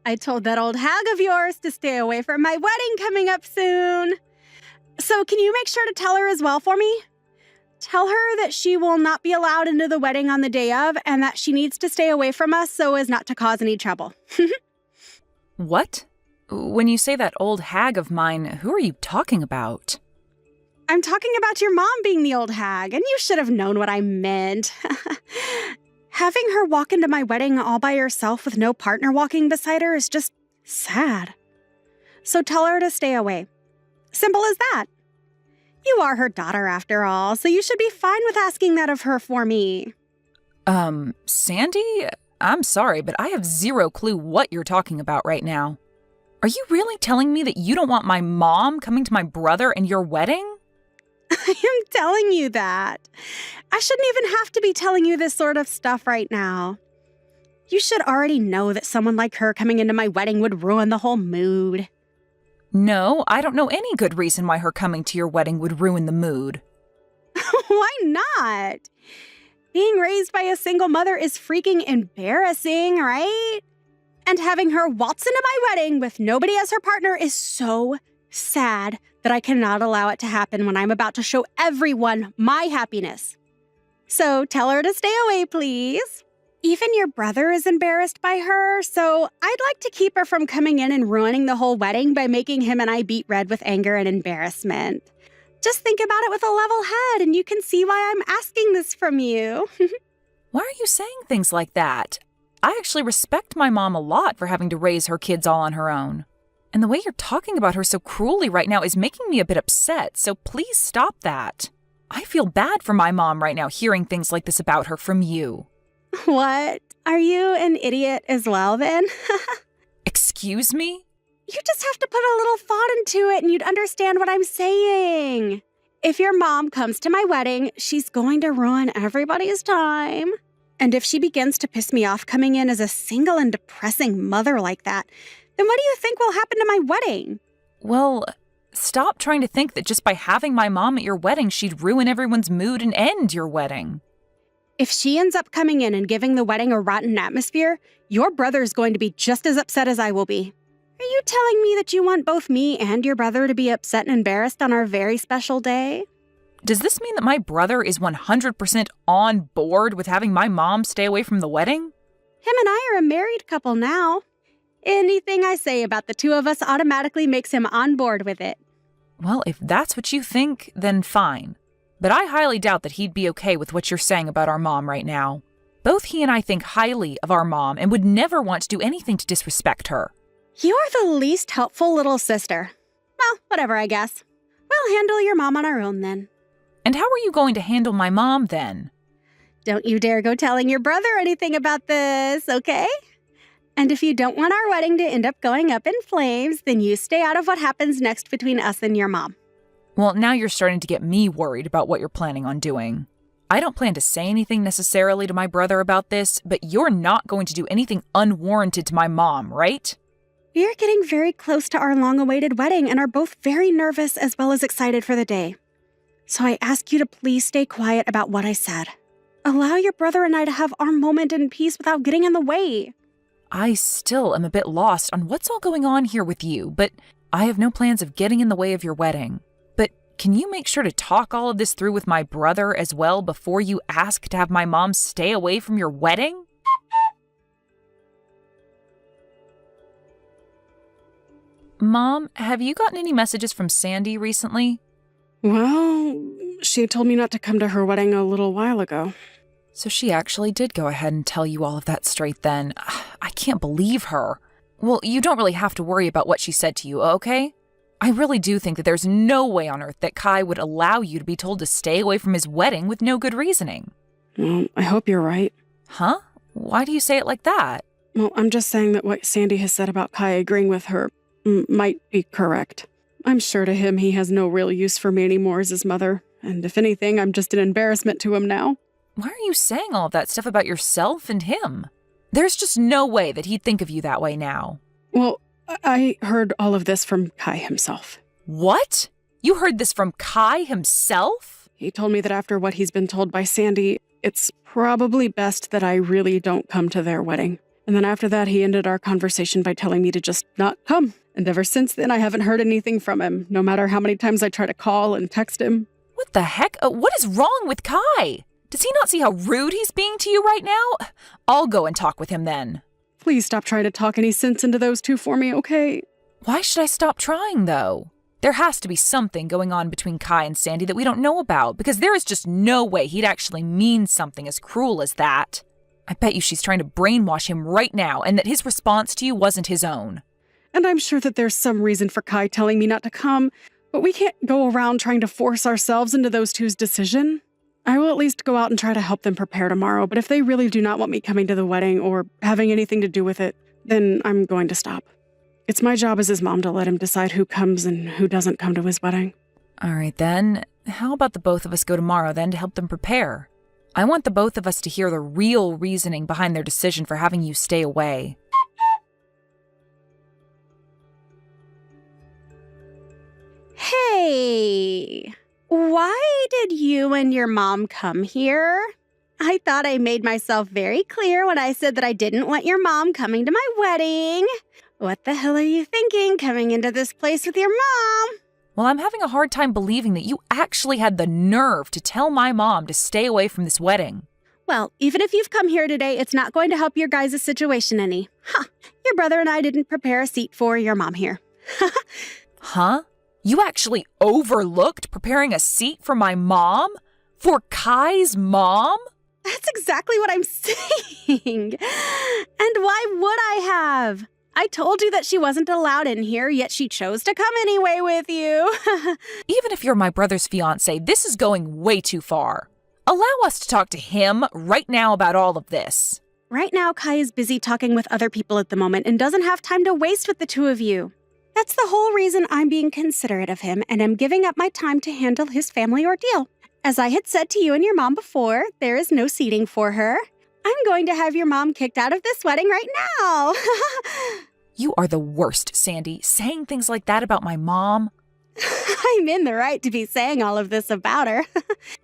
I told that old hag of yours to stay away from my wedding coming up soon. So can you make sure to tell her as well for me? Tell her that she will not be allowed into the wedding on the day of and that she needs to stay away from us so as not to cause any trouble. What? When you say that old hag of mine, who are you talking about? I'm talking about your mom being the old hag, and you should have known what I meant. Having her walk into my wedding all by herself with no partner walking beside her is just sad. So tell her to stay away. Simple as that. You are her daughter after all, so you should be fine with asking that of her for me. Sandy? I'm sorry, but I have zero clue what you're talking about right now. Are you really telling me that you don't want my mom coming to my brother and your wedding? I am telling you that. I shouldn't even have to be telling you this sort of stuff right now. You should already know that someone like her coming into my wedding would ruin the whole mood. No, I don't know any good reason why her coming to your wedding would ruin the mood. Why not? Being raised by a single mother is freaking embarrassing, right? And having her waltz into my wedding with nobody as her partner is so sad that I cannot allow it to happen when I'm about to show everyone my happiness. So tell her to stay away, please. Even your brother is embarrassed by her, so I'd like to keep her from coming in and ruining the whole wedding by making him and I beet red with anger and embarrassment. Just think about it with a level head and you can see why I'm asking this from you. Why are you saying things like that? I actually respect my mom a lot for having to raise her kids all on her own. And the way you're talking about her so cruelly right now is making me a bit upset, so please stop that. I feel bad for my mom right now hearing things like this about her from you. What? Are you an idiot as well, then? Excuse me? You just have to put a little thought into it and you'd understand what I'm saying. If your mom comes to my wedding, she's going to ruin everybody's time. And if she begins to piss me off coming in as a single and depressing mother like that, then what do you think will happen to my wedding? Well, stop trying to think that just by having my mom at your wedding, she'd ruin everyone's mood and end your wedding. If she ends up coming in and giving the wedding a rotten atmosphere, your brother's going to be just as upset as I will be. Are you telling me that you want both me and your brother to be upset and embarrassed on our very special day? Does this mean that my brother is 100% on board with having my mom stay away from the wedding? Him and I are a married couple now. Anything I say about the two of us automatically makes him on board with it. Well, if that's what you think, then fine. But I highly doubt that he'd be okay with what you're saying about our mom right now. Both he and I think highly of our mom and would never want to do anything to disrespect her. You're the least helpful little sister. Well, whatever, I guess. We'll handle your mom on our own then. And how are you going to handle my mom then? Don't you dare go telling your brother anything about this, okay? And if you don't want our wedding to end up going up in flames, then you stay out of what happens next between us and your mom. Well, now you're starting to get me worried about what you're planning on doing. I don't plan to say anything necessarily to my brother about this, but you're not going to do anything unwarranted to my mom, right? We are getting very close to our long-awaited wedding and are both very nervous as well as excited for the day. So I ask you to please stay quiet about what I said. Allow your brother and I to have our moment in peace without getting in the way. I still am a bit lost on what's all going on here with you, but I have no plans of getting in the way of your wedding. But can you make sure to talk all of this through with my brother as well before you ask to have my mom stay away from your wedding? Mom, have you gotten any messages from Sandy recently? Well, she told me not to come to her wedding a little while ago. So she actually did go ahead and tell you all of that straight then. I can't believe her. Well, you don't really have to worry about what she said to you, okay? I really do think that there's no way on earth that Kai would allow you to be told to stay away from his wedding with no good reasoning. Well, I hope you're right. Huh? Why do you say it like that? Well, I'm just saying that what Sandy has said about Kai agreeing with her might be correct. I'm sure to him he has no real use for me anymore as his mother, and if anything, I'm just an embarrassment to him now. Why are you saying all of that stuff about yourself and him? There's just no way that he'd think of you that way now. Well, I heard all of this from Kai himself. What? You heard this from Kai himself? He told me that after what he's been told by Sandy, it's probably best that I really don't come to their wedding, And then after that, he ended our conversation by telling me to just not come. And ever since then, I haven't heard anything from him, no matter how many times I try to call and text him. What the heck? What is wrong with Kai? Does he not see how rude he's being to you right now? I'll go and talk with him then. Please stop trying to talk any sense into those two for me, okay? Why should I stop trying, though? There has to be something going on between Kai and Sandy that we don't know about, because there is just no way he'd actually mean something as cruel as that. I bet you she's trying to brainwash him right now, and that his response to you wasn't his own. And I'm sure that there's some reason for Kai telling me not to come, but we can't go around trying to force ourselves into those two's decision. I will at least go out and try to help them prepare tomorrow, but if they really do not want me coming to the wedding or having anything to do with it, then I'm going to stop. It's my job as his mom to let him decide who comes and who doesn't come to his wedding. All right, then. How about the both of us go tomorrow, then, to help them prepare? I want the both of us to hear the real reasoning behind their decision for having you stay away. Hey, why did you and your mom come here? I thought I made myself very clear when I said that I didn't want your mom coming to my wedding. What the hell are you thinking coming into this place with your mom? Well, I'm having a hard time believing that you actually had the nerve to tell my mom to stay away from this wedding. Well, even if you've come here today, it's not going to help your guys' situation any. Your brother and I didn't prepare a seat for your mom here. Huh? You actually overlooked preparing a seat for my mom? For Kai's mom? That's exactly what I'm saying. And why would I have? I told you that she wasn't allowed in here, yet she chose to come anyway with you. Even if you're my brother's fiancé, this is going way too far. Allow us to talk to him right now about all of this. Right now, Kai is busy talking with other people at the moment and doesn't have time to waste with the two of you. That's the whole reason I'm being considerate of him and am giving up my time to handle his family ordeal. As I had said to you and your mom before, there is no seating for her. I'm going to have your mom kicked out of this wedding right now. You are the worst, Sandy, saying things like that about my mom. I'm in the right to be saying all of this about her.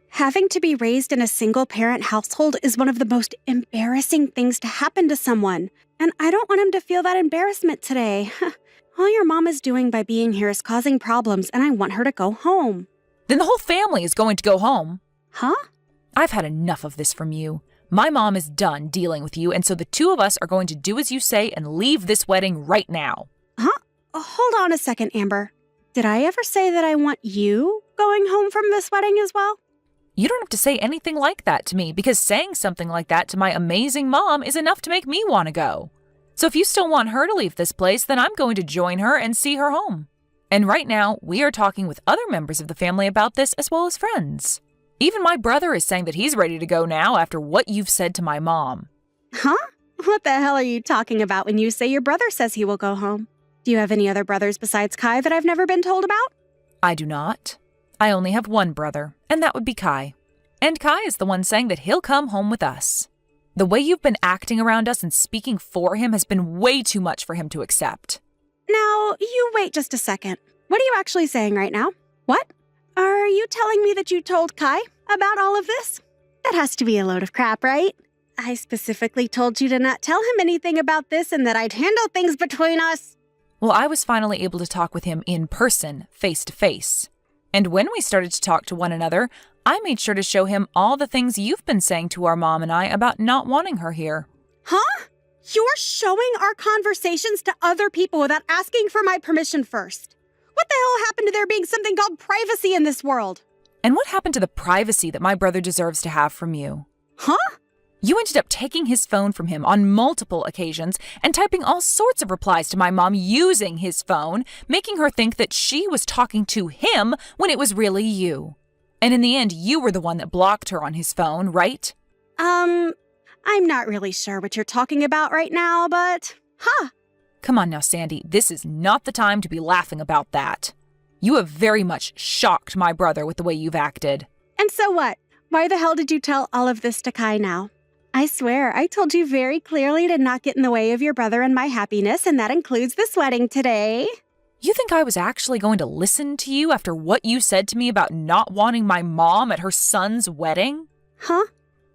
Having to be raised in a single-parent household is one of the most embarrassing things to happen to someone, and I don't want him to feel that embarrassment today. All your mom is doing by being here is causing problems, and I want her to go home. Then the whole family is going to go home. Huh? I've had enough of this from you. My mom is done dealing with you, and so the two of us are going to do as you say and leave this wedding right now. Huh? Hold on a second, Amber. Did I ever say that I want you going home from this wedding as well? You don't have to say anything like that to me, because saying something like that to my amazing mom is enough to make me want to go. So if you still want her to leave this place, then I'm going to join her and see her home. And right now, we are talking with other members of the family about this as well as friends. Even my brother is saying that he's ready to go now after what you've said to my mom. Huh? What the hell are you talking about when you say your brother says he will go home? Do you have any other brothers besides Kai that I've never been told about? I do not. I only have one brother, and that would be Kai. And Kai is the one saying that he'll come home with us. The way you've been acting around us and speaking for him has been way too much for him to accept. Now, you wait just a second. What are you actually saying right now? What? Are you telling me that you told Kai about all of this? That has to be a load of crap, right? I specifically told you to not tell him anything about this and that I'd handle things between us. Well, I was finally able to talk with him in person, face to face. And when we started to talk to one another, I made sure to show him all the things you've been saying to our mom and I about not wanting her here. Huh? You're showing our conversations to other people without asking for my permission first. What the hell happened to there being something called privacy in this world? And what happened to the privacy that my brother deserves to have from you? Huh? You ended up taking his phone from him on multiple occasions and typing all sorts of replies to my mom using his phone, making her think that she was talking to him when it was really you. And in the end, you were the one that blocked her on his phone, right? I'm not really sure what you're talking about right now, but... Huh. Come on now, Sandy. This is not the time to be laughing about that. You have very much shocked my brother with the way you've acted. And so what? Why the hell did you tell all of this to Kai now? I swear, I told you very clearly to not get in the way of your brother and my happiness, and that includes this wedding today. You think I was actually going to listen to you after what you said to me about not wanting my mom at her son's wedding? Huh?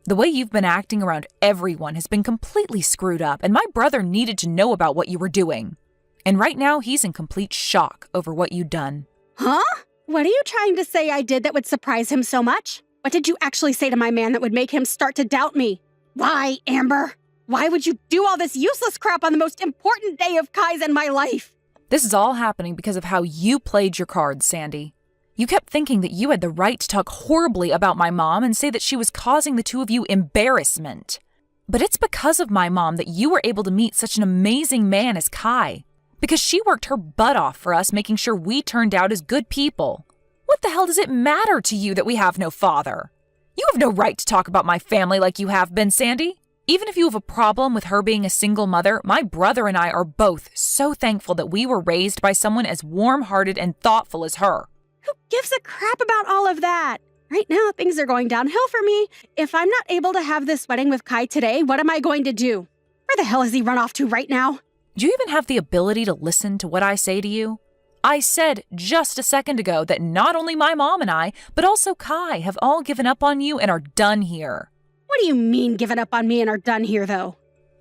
The way you've been acting around everyone has been completely screwed up, and my brother needed to know about what you were doing. And right now, he's in complete shock over what you'd done. Huh? What are you trying to say I did that would surprise him so much? What did you actually say to my man that would make him start to doubt me? Why, Amber? Why would you do all this useless crap on the most important day of Kai's and my life? This is all happening because of how you played your cards, Sandy. You kept thinking that you had the right to talk horribly about my mom and say that she was causing the two of you embarrassment. But it's because of my mom that you were able to meet such an amazing man as Kai. Because she worked her butt off for us, making sure we turned out as good people. What the hell does it matter to you that we have no father? You have no right to talk about my family like you have been, Sandy. Even if you have a problem with her being a single mother, my brother and I are both so thankful that we were raised by someone as warm-hearted and thoughtful as her. Who gives a crap about all of that? Right now, things are going downhill for me. If I'm not able to have this wedding with Kai today, what am I going to do? Where the hell has he run off to right now? Do you even have the ability to listen to what I say to you? I said just a second ago that not only my mom and I, but also Kai have all given up on you and are done here. What do you mean given up on me and are done here, though?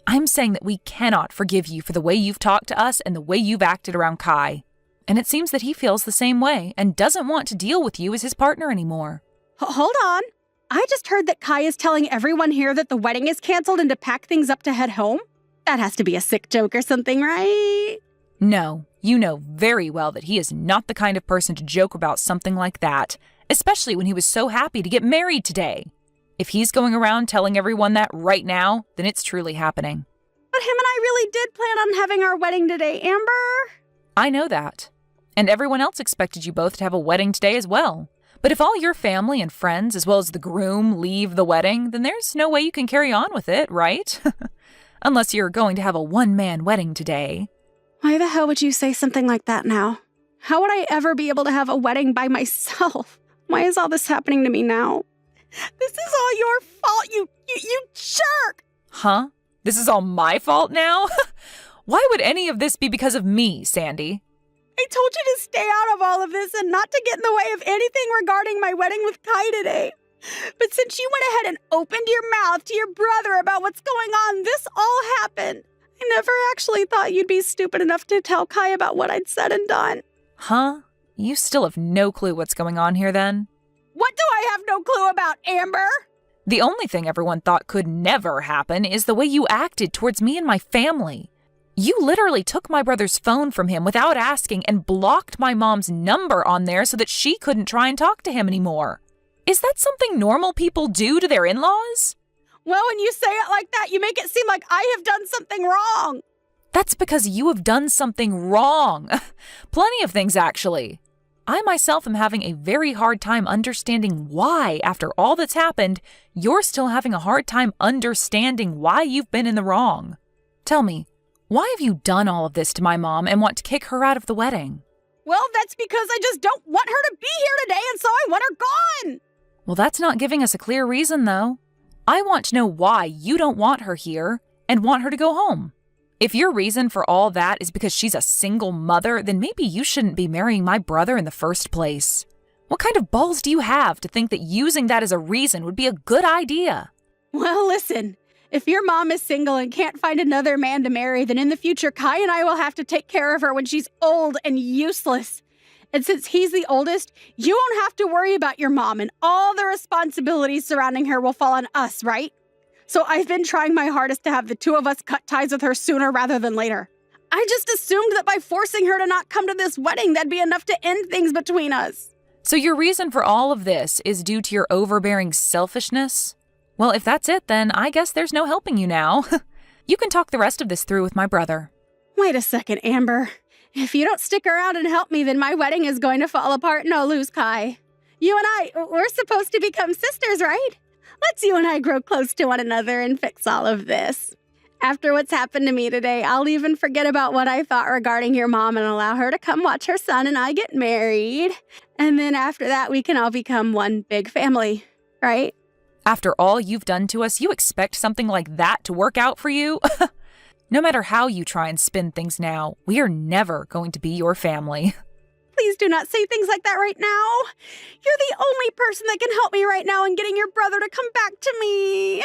I'm saying that we cannot forgive you for the way you've talked to us and the way you've acted around Kai. And it seems that he feels the same way and doesn't want to deal with you as his partner anymore. Hold on. I just heard that Kai is telling everyone here that the wedding is canceled and to pack things up to head home. That has to be a sick joke or something, right? No, you know very well that he is not the kind of person to joke about something like that, especially when he was so happy to get married today. If he's going around telling everyone that right now, then it's truly happening. But him and I really did plan on having our wedding today, Amber. I know that. And everyone else expected you both to have a wedding today as well. But if all your family and friends, as well as the groom, leave the wedding, then there's no way you can carry on with it, right? Unless you're going to have a one-man wedding today. Why the hell would you say something like that now? How would I ever be able to have a wedding by myself? Why is all this happening to me now? This is all your fault, you jerk! Huh? This is all my fault now? Why would any of this be because of me, Sandy? I told you to stay out of all of this and not to get in the way of anything regarding my wedding with Kai today. But since you went ahead and opened your mouth to your brother about what's going on, this all happened. I never actually thought you'd be stupid enough to tell Kai about what I'd said and done. Huh? You still have no clue what's going on here then? What do I have no clue about, Amber? The only thing everyone thought could never happen is the way you acted towards me and my family. You literally took my brother's phone from him without asking and blocked my mom's number on there so that she couldn't try and talk to him anymore. Is that something normal people do to their in-laws? Well, when you say it like that, you make it seem like I have done something wrong. That's because you have done something wrong. Plenty of things, actually. I myself am having a very hard time understanding why, after all that's happened, you're still having a hard time understanding why you've been in the wrong. Tell me, why have you done all of this to my mom and want to kick her out of the wedding? Well, that's because I just don't want her to be here today, and so I want her gone. Well, that's not giving us a clear reason, though. I want to know why you don't want her here and want her to go home. If your reason for all that is because she's a single mother, then maybe you shouldn't be marrying my brother in the first place. What kind of balls do you have to think that using that as a reason would be a good idea? Well, listen, if your mom is single and can't find another man to marry, then in the future, Kai and I will have to take care of her when she's old and useless. And since he's the oldest, you won't have to worry about your mom, and all the responsibilities surrounding her will fall on us, right? So I've been trying my hardest to have the two of us cut ties with her sooner rather than later. I just assumed that by forcing her to not come to this wedding, that'd be enough to end things between us. So your reason for all of this is due to your overbearing selfishness? Well, if that's it, then I guess there's no helping you now. You can talk the rest of this through with my brother. Wait a second, Amber. If you don't stick around and help me, then my wedding is going to fall apart and I'll lose Kai. You and we're supposed to become sisters, right? Let's you and I grow close to one another and fix all of this. After what's happened to me today, I'll even forget about what I thought regarding your mom and allow her to come watch her son and I get married. And then after that, we can all become one big family, right? After all you've done to us, you expect something like that to work out for you? No matter how you try and spin things now, we are never going to be your family. Please do not say things like that right now. You're the only person that can help me right now in getting your brother to come back to me.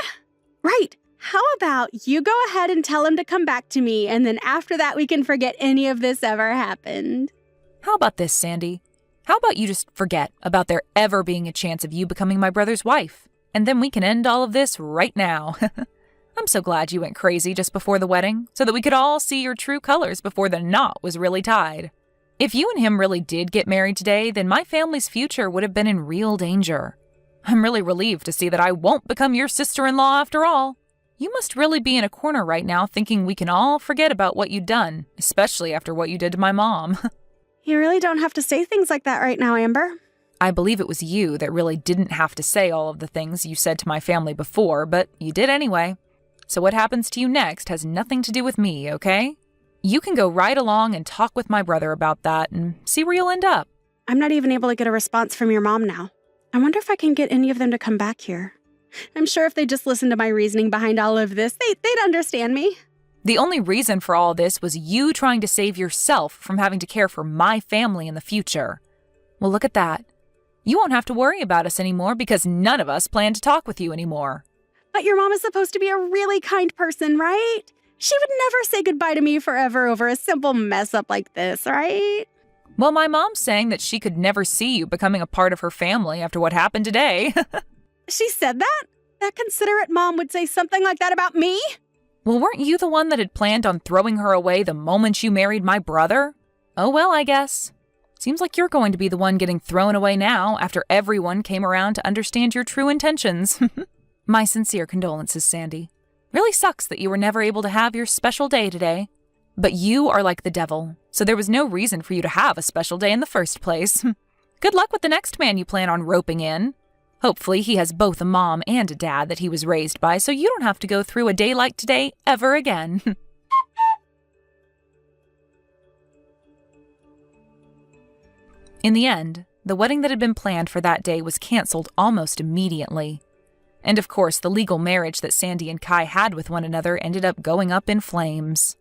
Right. How about you go ahead and tell him to come back to me, and then after that we can forget any of this ever happened. How about this, Sandy? How about you just forget about there ever being a chance of you becoming my brother's wife, and then we can end all of this right now. I'm so glad you went crazy just before the wedding, so that we could all see your true colors before the knot was really tied. If you and him really did get married today, then my family's future would have been in real danger. I'm really relieved to see that I won't become your sister-in-law after all. You must really be in a corner right now thinking we can all forget about what you'd done, especially after what you did to my mom. You really don't have to say things like that right now, Amber. I believe it was you that really didn't have to say all of the things you said to my family before, but you did anyway. So what happens to you next has nothing to do with me, okay? You can go right along and talk with my brother about that and see where you'll end up. I'm not even able to get a response from your mom now. I wonder if I can get any of them to come back here. I'm sure if they just listened to my reasoning behind all of this, they'd understand me. The only reason for all this was you trying to save yourself from having to care for my family in the future. Well, look at that. You won't have to worry about us anymore because none of us plan to talk with you anymore. But your mom is supposed to be a really kind person, right? She would never say goodbye to me forever over a simple mess up like this, right? Well, my mom's saying that she could never see you becoming a part of her family after what happened today. She said that? That considerate mom would say something like that about me? Well, weren't you the one that had planned on throwing her away the moment you married my brother? Oh well, I guess. Seems like you're going to be the one getting thrown away now after everyone came around to understand your true intentions. My sincere condolences, Sandy. Really sucks that you were never able to have your special day today. But you are like the devil, so there was no reason for you to have a special day in the first place. Good luck with the next man you plan on roping in. Hopefully he has both a mom and a dad that he was raised by, so you don't have to go through a day like today ever again. In the end, the wedding that had been planned for that day was canceled almost immediately. And of course, the legal marriage that Sandy and Kai had with one another ended up going up in flames.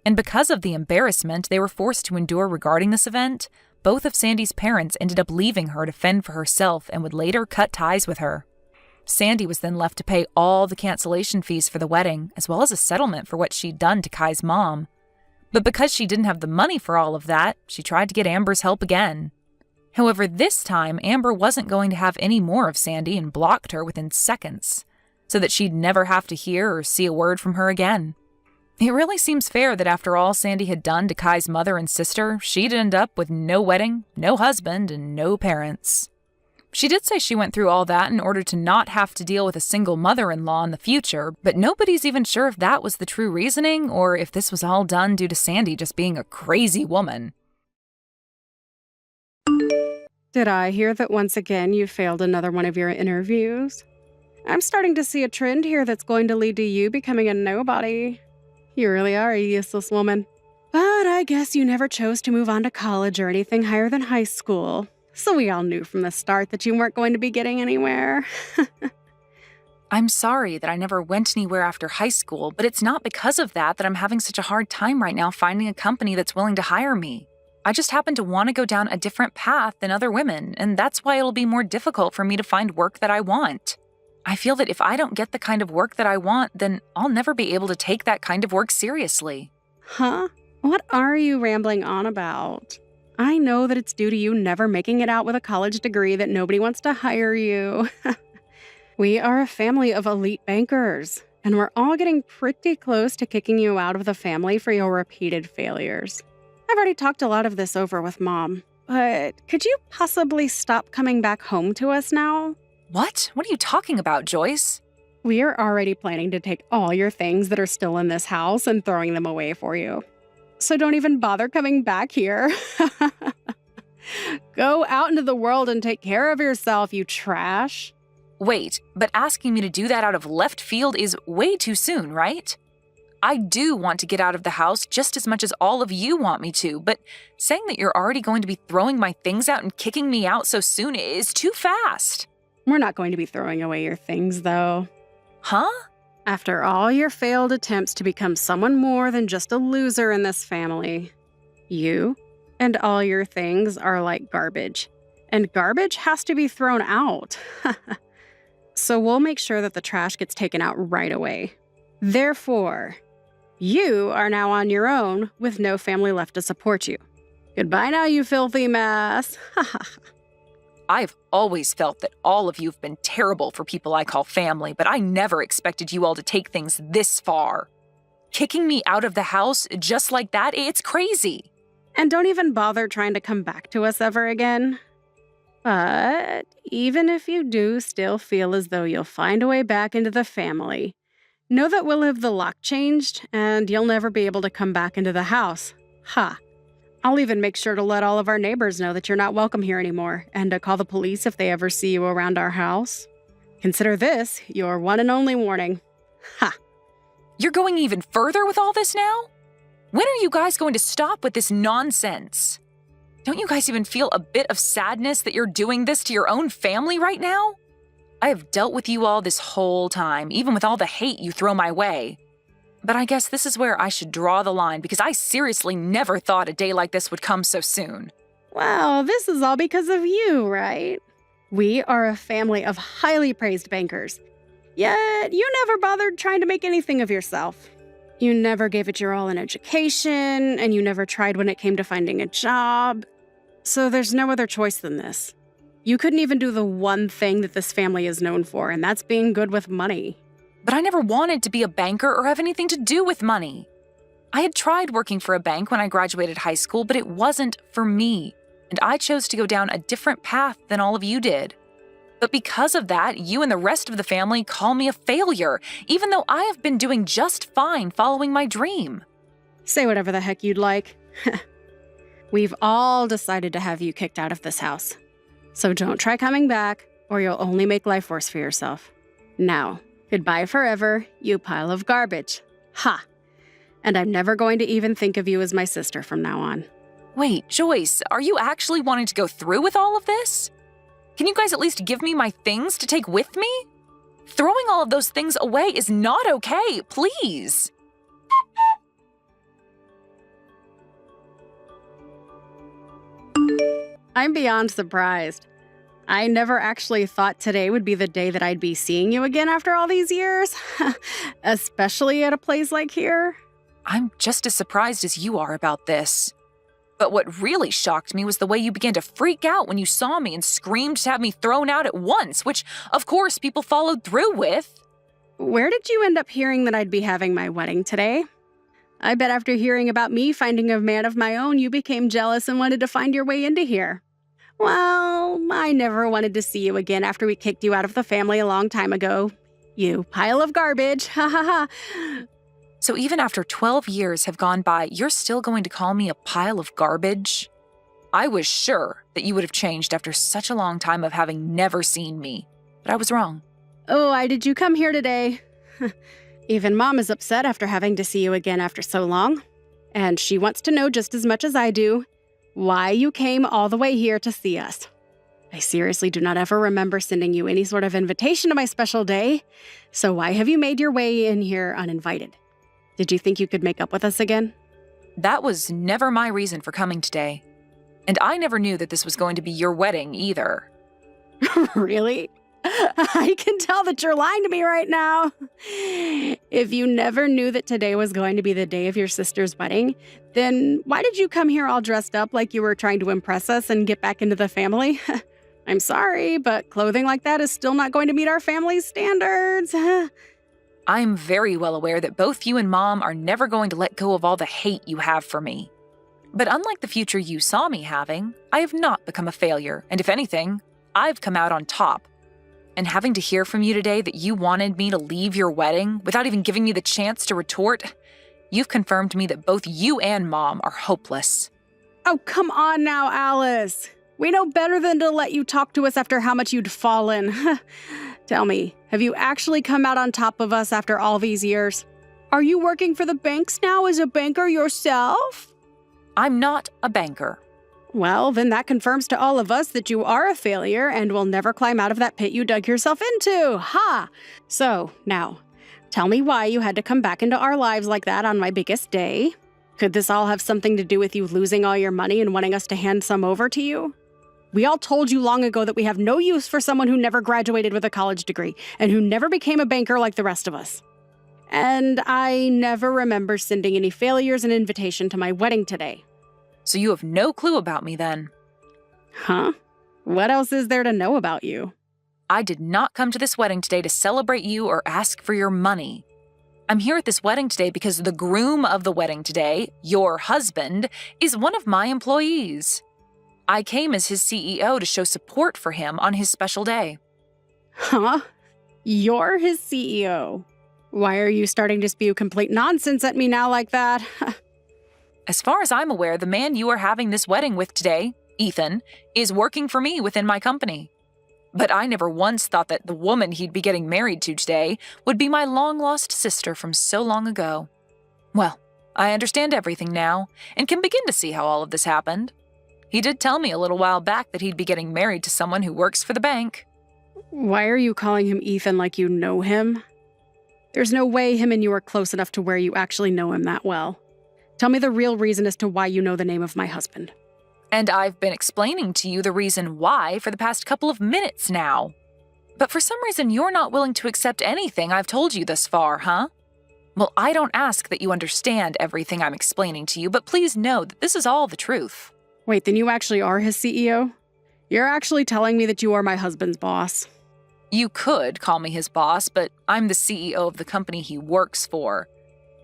And because of the embarrassment they were forced to endure regarding this event, both of Sandy's parents ended up leaving her to fend for herself and would later cut ties with her. Sandy was then left to pay all the cancellation fees for the wedding, as well as a settlement for what she'd done to Kai's mom. But because she didn't have the money for all of that, she tried to get Amber's help again. However, this time, Amber wasn't going to have any more of Sandy and blocked her within seconds, so that she'd never have to hear or see a word from her again. It really seems fair that after all Sandy had done to Kai's mother and sister, she'd end up with no wedding, no husband, and no parents. She did say she went through all that in order to not have to deal with a single mother-in-law in the future, but nobody's even sure if that was the true reasoning or if this was all done due to Sandy just being a crazy woman. Did I hear that once again you failed another one of your interviews? I'm starting to see a trend here that's going to lead to you becoming a nobody. You really are a useless woman. But I guess you never chose to move on to college or anything higher than high school. So we all knew from the start that you weren't going to be getting anywhere. I'm sorry that I never went anywhere after high school, but it's not because of that I'm having such a hard time right now finding a company that's willing to hire me. I just happen to want to go down a different path than other women, and that's why it'll be more difficult for me to find work that I want. I feel that if I don't get the kind of work that I want, then I'll never be able to take that kind of work seriously. Huh? What are you rambling on about? I know that it's due to you never making it out with a college degree that nobody wants to hire you. We are a family of elite bankers, and we're all getting pretty close to kicking you out of the family for your repeated failures. I've already talked a lot of this over with Mom, but could you possibly stop coming back home to us now? What? What are you talking about, Joyce? We are already planning to take all your things that are still in this house and throwing them away for you. So don't even bother coming back here. Go out into the world and take care of yourself, you trash. Wait, but asking me to do that out of left field is way too soon, right? I do want to get out of the house just as much as all of you want me to, but saying that you're already going to be throwing my things out and kicking me out so soon is too fast. We're not going to be throwing away your things, though. Huh? After all your failed attempts to become someone more than just a loser in this family, you And all your things are like garbage. And garbage has to be thrown out. So we'll make sure that the trash gets taken out right away. Therefore, you are now on your own with no family left to support you. Goodbye now, you filthy mess. I've always felt that all of you have been terrible for people I call family, but I never expected you all to take things this far. Kicking me out of the house just like that, it's crazy. And don't even bother trying to come back to us ever again. But even if you do still feel as though you'll find a way back into the family, know that we'll have the lock changed and you'll never be able to come back into the house. Ha! I'll even make sure to let all of our neighbors know that you're not welcome here anymore and to call the police if they ever see you around our house. Consider this your one and only warning. Ha! You're going even further with all this now? When are you guys going to stop with this nonsense? Don't you guys even feel a bit of sadness that you're doing this to your own family right now? I have dealt with you all this whole time, even with all the hate you throw my way. But I guess this is where I should draw the line because I seriously never thought a day like this would come so soon. Well, this is all because of you, right? We are a family of highly praised bankers. Yet, you never bothered trying to make anything of yourself. You never gave it your all in education, and you never tried when it came to finding a job. So there's no other choice than this. You couldn't even do the one thing that this family is known for, and that's being good with money. But I never wanted to be a banker or have anything to do with money. I had tried working for a bank when I graduated high school, but it wasn't for me, and I chose to go down a different path than all of you did. But because of that, you and the rest of the family call me a failure, even though I have been doing just fine following my dream. Say whatever the heck you'd like. We've all decided to have you kicked out of this house. So don't try coming back, or you'll only make life worse for yourself. Now, goodbye forever, you pile of garbage. Ha! And I'm never going to even think of you as my sister from now on. Wait, Joyce, are you actually wanting to go through with all of this? Can you guys at least give me my things to take with me? Throwing all of those things away is not okay, please. I'm beyond surprised. I never actually thought today would be the day that I'd be seeing you again after all these years, especially at a place like here. I'm just as surprised as you are about this. But what really shocked me was the way you began to freak out when you saw me and screamed to have me thrown out at once, which, of course, people followed through with. Where did you end up hearing that I'd be having my wedding today? I bet after hearing about me finding a man of my own, you became jealous and wanted to find your way into here. Well, I never wanted to see you again after we kicked you out of the family a long time ago. You pile of garbage, ha ha ha. So even after 12 years have gone by, you're still going to call me a pile of garbage? I was sure that you would have changed after such a long time of having never seen me, but I was wrong. Oh, why did you come here today? Even Mom is upset after having to see you again after so long. And she wants to know just as much as I do why you came all the way here to see us. I seriously do not ever remember sending you any sort of invitation to my special day, so why have you made your way in here uninvited? Did you think you could make up with us again? That was never my reason for coming today. And I never knew that this was going to be your wedding either. Really? I can tell that you're lying to me right now. If you never knew that today was going to be the day of your sister's wedding, then why did you come here all dressed up like you were trying to impress us and get back into the family? I'm sorry, but clothing like that is still not going to meet our family's standards. I'm very well aware that both you and Mom are never going to let go of all the hate you have for me. But unlike the future you saw me having, I have not become a failure, and if anything, I've come out on top. And having to hear from you today that you wanted me to leave your wedding without even giving me the chance to retort, you've confirmed to me that both you and Mom are hopeless. Oh, come on now, Alice. We know better than to let you talk to us after how much you'd fallen. Tell me, have you actually come out on top of us after all these years? Are you working for the banks now as a banker yourself? I'm not a banker. Well, then that confirms to all of us that you are a failure and will never climb out of that pit you dug yourself into. Ha! So, now, tell me why you had to come back into our lives like that on my biggest day. Could this all have something to do with you losing all your money and wanting us to hand some over to you? We all told you long ago that we have no use for someone who never graduated with a college degree and who never became a banker like the rest of us. And I never remember sending any failures an invitation to my wedding today. So you have no clue about me then? Huh? What else is there to know about you? I did not come to this wedding today to celebrate you or ask for your money. I'm here at this wedding today because the groom of the wedding today, your husband, is one of my employees. I came as his CEO to show support for him on his special day. Huh? You're his CEO. Why are you starting to spew complete nonsense at me now like that? As far as I'm aware, the man you are having this wedding with today, Ethan, is working for me within my company. But I never once thought that the woman he'd be getting married to today would be my long-lost sister from so long ago. Well, I understand everything now and can begin to see how all of this happened. He did tell me a little while back that he'd be getting married to someone who works for the bank. Why are you calling him Ethan like you know him? There's no way him and you are close enough to where you actually know him that well. Tell me the real reason as to why you know the name of my husband. And I've been explaining to you the reason why for the past couple of minutes now. But for some reason, you're not willing to accept anything I've told you thus far, huh? Well, I don't ask that you understand everything I'm explaining to you, but please know that this is all the truth. Wait, then you actually are his CEO? You're actually telling me that you are my husband's boss? You could call me his boss, but I'm the CEO of the company he works for.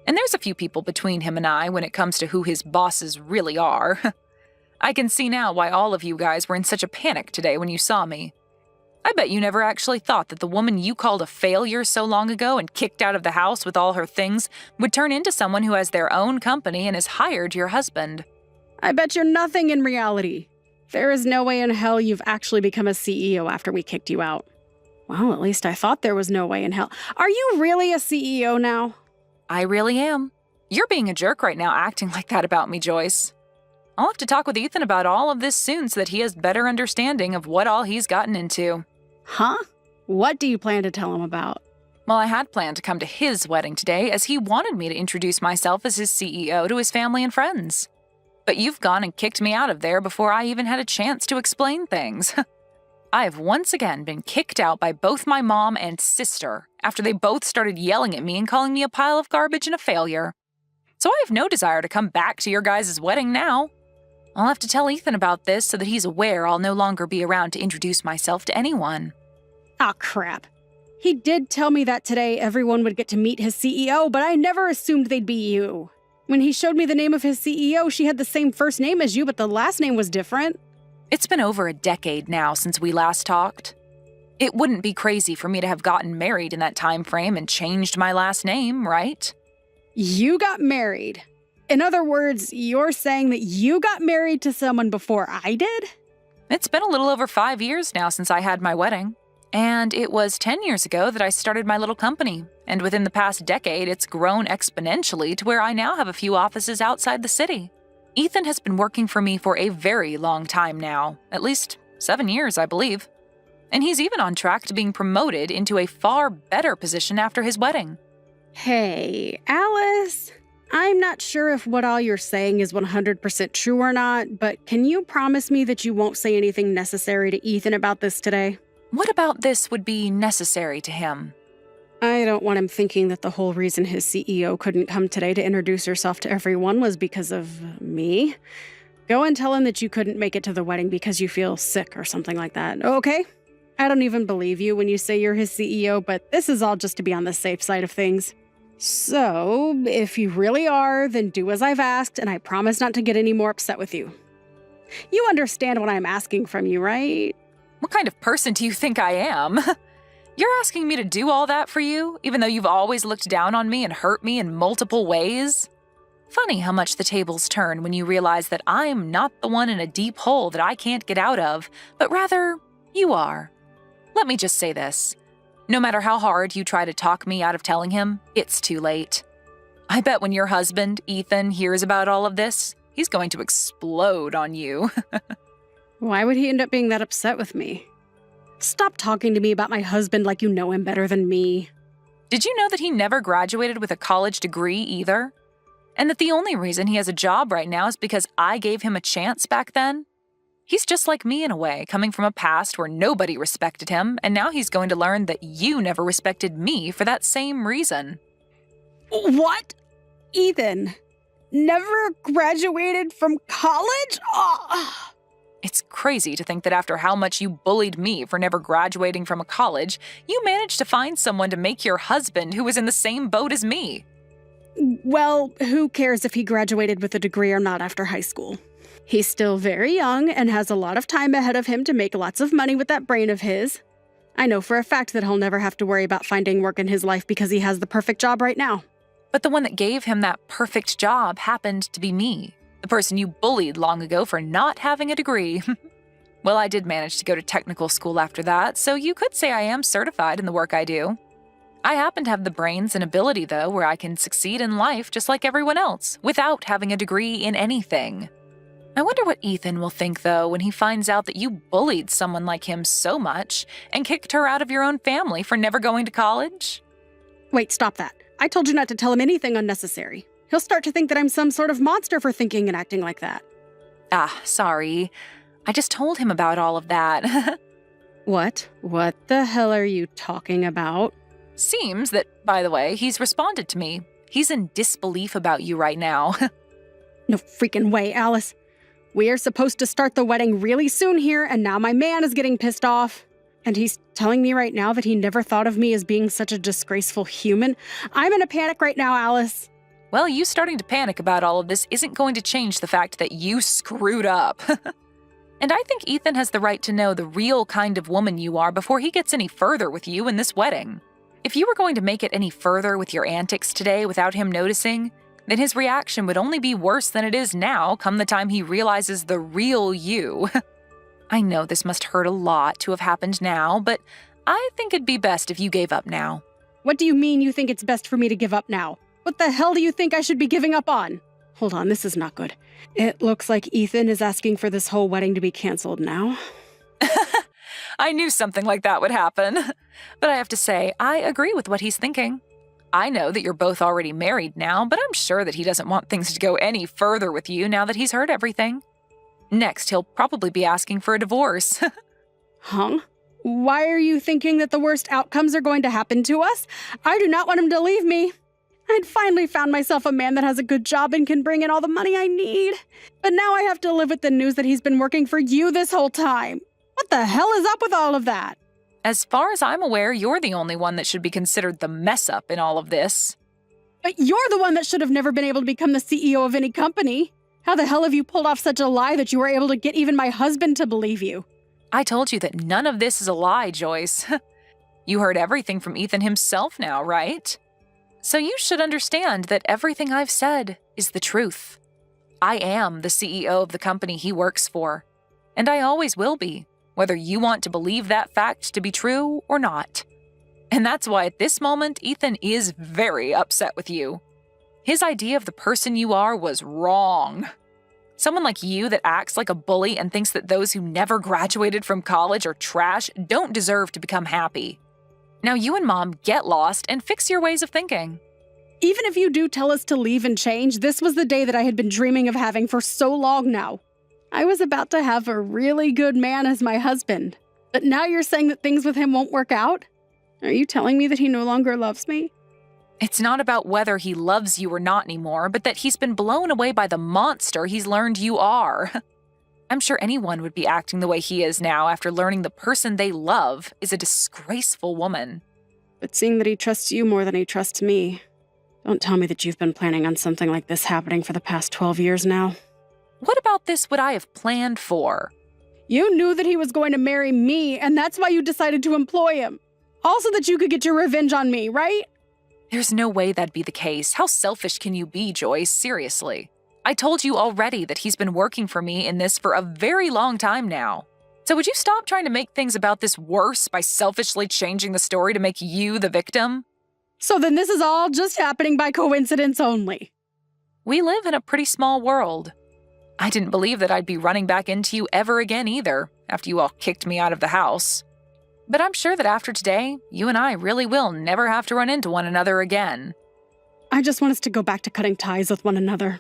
And there's a few people between him and I when it comes to who his bosses really are. I can see now why all of you guys were in such a panic today when you saw me. I bet you never actually thought that the woman you called a failure so long ago and kicked out of the house with all her things would turn into someone who has their own company and has hired your husband. I bet you're nothing in reality. There is no way in hell you've actually become a CEO after we kicked you out. Well, at least I thought there was no way in hell. Are you really a CEO now? I really am. You're being a jerk right now acting like that about me, Joyce. I'll have to talk with Ethan about all of this soon so that he has better understanding of what all he's gotten into. Huh? What do you plan to tell him about? Well, I had planned to come to his wedding today as he wanted me to introduce myself as his CEO to his family and friends. But you've gone and kicked me out of there before I even had a chance to explain things. I have once again been kicked out by both my mom and sister after they both started yelling at me and calling me a pile of garbage and a failure. So I have no desire to come back to your guys' wedding now. I'll have to tell Ethan about this so that he's aware I'll no longer be around to introduce myself to anyone. Aw, crap. He did tell me that today everyone would get to meet his CEO, but I never assumed they'd be you. When he showed me the name of his CEO, she had the same first name as you, but the last name was different. It's been over a decade now since we last talked. It wouldn't be crazy for me to have gotten married in that time frame and changed my last name, right? You got married. In other words, you're saying that you got married to someone before I did? It's been a little over 5 years now since I had my wedding. And it was 10 years ago that I started my little company. And within the past decade, it's grown exponentially to where I now have a few offices outside the city. Ethan has been working for me for a very long time now, at least 7 years, I believe. And he's even on track to being promoted into a far better position after his wedding. Hey, Alice, I'm not sure if what all you're saying is 100% true or not, but can you promise me that you won't say anything necessary to Ethan about this today? What about this would be necessary to him? I don't want him thinking that the whole reason his CEO couldn't come today to introduce herself to everyone was because of me. Go and tell him that you couldn't make it to the wedding because you feel sick or something like that, okay? I don't even believe you when you say you're his CEO, but this is all just to be on the safe side of things. So, if you really are, then do as I've asked, and I promise not to get any more upset with you. You understand what I'm asking from you, right? What kind of person do you think I am? You're asking me to do all that for you, even though you've always looked down on me and hurt me in multiple ways? Funny how much the tables turn when you realize that I'm not the one in a deep hole that I can't get out of, but rather, you are. Let me just say this. No matter how hard you try to talk me out of telling him, it's too late. I bet when your husband, Ethan, hears about all of this, he's going to explode on you. Why would he end up being that upset with me? Stop talking to me about my husband like you know him better than me. Did you know that he never graduated with a college degree either? And that the only reason he has a job right now is because I gave him a chance back then? He's just like me in a way, coming from a past where nobody respected him, and now he's going to learn that you never respected me for that same reason. What? Ethan never graduated from college? Oh. It's crazy to think that after how much you bullied me for never graduating from a college, you managed to find someone to make your husband who was in the same boat as me. Well, who cares if he graduated with a degree or not after high school? He's still very young and has a lot of time ahead of him to make lots of money with that brain of his. I know for a fact that he'll never have to worry about finding work in his life because he has the perfect job right now. But the one that gave him that perfect job happened to be me, the person you bullied long ago for not having a degree. Well, I did manage to go to technical school after that, so you could say I am certified in the work I do. I happen to have the brains and ability, though, where I can succeed in life just like everyone else, without having a degree in anything. I wonder what Ethan will think, though, when he finds out that you bullied someone like him so much and kicked her out of your own family for never going to college. Wait, stop that. I told you not to tell him anything unnecessary. He'll start to think that I'm some sort of monster for thinking and acting like that. Sorry. I just told him about all of that. What? What the hell are you talking about? Seems that, by the way, he's responded to me. He's in disbelief about you right now. No freaking way, Alice. We are supposed to start the wedding really soon here, and now my man is getting pissed off. And he's telling me right now that he never thought of me as being such a disgraceful human. I'm in a panic right now, Alice. Well, you starting to panic about all of this isn't going to change the fact that you screwed up. And I think Ethan has the right to know the real kind of woman you are before he gets any further with you in this wedding. If you were going to make it any further with your antics today without him noticing, then his reaction would only be worse than it is now come the time he realizes the real you. I know this must hurt a lot to have happened now, but I think it'd be best if you gave up now. What do you mean you think it's best for me to give up now? What the hell do you think I should be giving up on? Hold on, this is not good. It looks like Ethan is asking for this whole wedding to be canceled now. I knew something like that would happen. But I have to say, I agree with what he's thinking. I know that you're both already married now, but I'm sure that he doesn't want things to go any further with you now that he's heard everything. Next, he'll probably be asking for a divorce. Huh? Why are you thinking that the worst outcomes are going to happen to us? I do not want him to leave me. I'd finally found myself a man that has a good job and can bring in all the money I need. But now I have to live with the news that he's been working for you this whole time. What the hell is up with all of that? As far as I'm aware, you're the only one that should be considered the mess-up in all of this. But you're the one that should have never been able to become the CEO of any company. How the hell have you pulled off such a lie that you were able to get even my husband to believe you? I told you that none of this is a lie, Joyce. You heard everything from Ethan himself now, right? So you should understand that everything I've said is the truth. I am the CEO of the company he works for, and I always will be, whether you want to believe that fact to be true or not. And that's why at this moment, Ethan is very upset with you. His idea of the person you are was wrong. Someone like you that acts like a bully and thinks that those who never graduated from college are trash don't deserve to become happy. Now you and Mom get lost and fix your ways of thinking. Even if you do tell us to leave and change, this was the day that I had been dreaming of having for so long now. I was about to have a really good man as my husband. But now you're saying that things with him won't work out? Are you telling me that he no longer loves me? It's not about whether he loves you or not anymore, but that he's been blown away by the monster he's learned you are. I'm sure anyone would be acting the way he is now after learning the person they love is a disgraceful woman. But seeing that he trusts you more than he trusts me, don't tell me that you've been planning on something like this happening for the past 12 years now. What about this would I have planned for? You knew that he was going to marry me, and that's why you decided to employ him. Also that you could get your revenge on me, right? There's no way that'd be the case. How selfish can you be, Joyce? Seriously. I told you already that he's been working for me in this for a very long time now. So would you stop trying to make things about this worse by selfishly changing the story to make you the victim? So then this is all just happening by coincidence only. We live in a pretty small world. I didn't believe that I'd be running back into you ever again either, after you all kicked me out of the house. But I'm sure that after today, you and I really will never have to run into one another again. I just want us to go back to cutting ties with one another.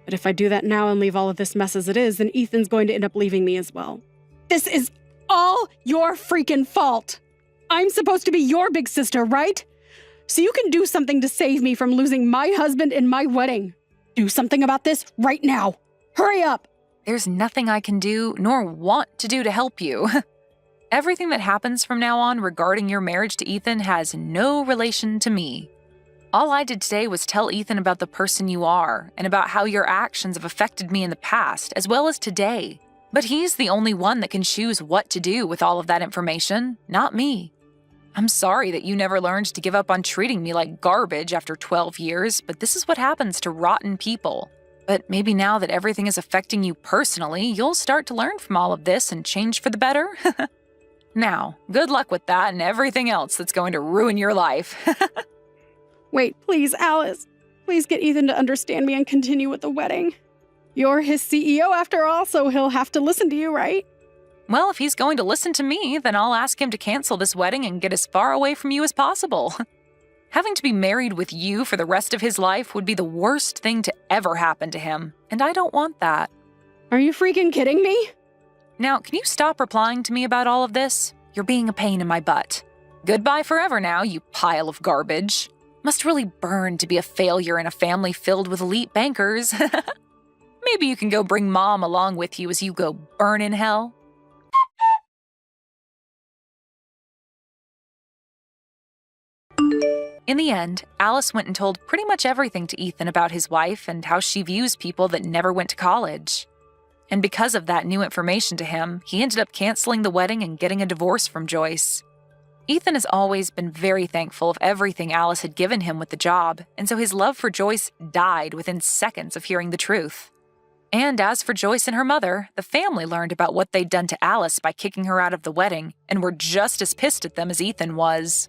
But if I do that now and leave all of this mess as it is, then Ethan's going to end up leaving me as well. This is all your freaking fault. I'm supposed to be your big sister, right? So you can do something to save me from losing my husband and my wedding. Do something about this right now. Hurry up. There's nothing I can do nor want to do to help you. Everything that happens from now on regarding your marriage to Ethan has no relation to me. All I did today was tell Ethan about the person you are and about how your actions have affected me in the past as well as today. But he's the only one that can choose what to do with all of that information, not me. I'm sorry that you never learned to give up on treating me like garbage after 12 years, but this is what happens to rotten people. But maybe now that everything is affecting you personally, you'll start to learn from all of this and change for the better. Now, good luck with that and everything else that's going to ruin your life. Wait, please, Alice. Please get Ethan to understand me and continue with the wedding. You're his CEO after all, so he'll have to listen to you, right? Well, if he's going to listen to me, then I'll ask him to cancel this wedding and get as far away from you as possible. Having to be married with you for the rest of his life would be the worst thing to ever happen to him, and I don't want that. Are you freaking kidding me? Now, can you stop replying to me about all of this? You're being a pain in my butt. Goodbye forever now, you pile of garbage. Must really burn to be a failure in a family filled with elite bankers. Maybe you can go bring Mom along with you as you go burn in hell. In the end, Alice went and told pretty much everything to Ethan about his wife and how she views people that never went to college. And because of that new information to him, he ended up canceling the wedding and getting a divorce from Joyce. Ethan has always been very thankful of everything Alice had given him with the job, and so his love for Joyce died within seconds of hearing the truth. And as for Joyce and her mother, the family learned about what they'd done to Alice by kicking her out of the wedding and were just as pissed at them as Ethan was.